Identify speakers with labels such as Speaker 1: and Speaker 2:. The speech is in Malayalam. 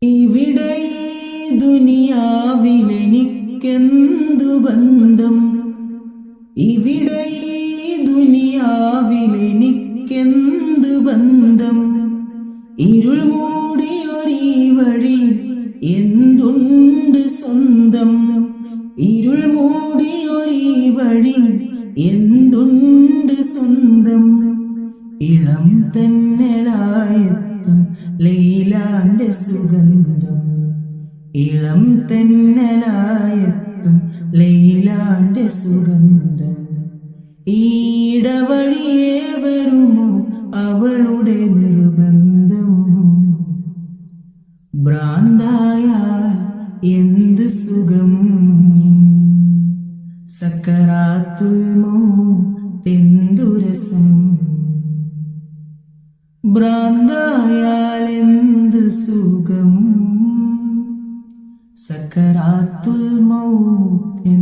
Speaker 1: ഇവിടെ ദുനിയാവിലെനിക്കെന്തു ബന്ധം, ഇവിടെ ദുനിയാവിലെനിക്കെന്ത് ബന്ധം, ഇരുൾ മൂടിയൊരീ വഴി എന്തുണ്ട് സ്വന്തം, ഇരുൾ മൂടിയൊരീ വഴി എന്തുണ്ട് സ്വന്തം. ഇളം തെന്നലായെത്തും ലൈലാന്റെ സുഗന്ധം, ഇളം തെന്നലായെത്തും ലൈലാന്റെ സുഗന്ധം. ഈടവഴിയേ വരുമോ അവളുടെ നിർബന്ധം, ഭ്രാന്തായാൽ എന്ത് സുഖം, സക്കറാത്തുൽ മൗത്തെന്തു രസം, ഭ്രാന്തായാൽ എന്ത് സുഖം, സക്കറാത്തുൽ മൗത്ത്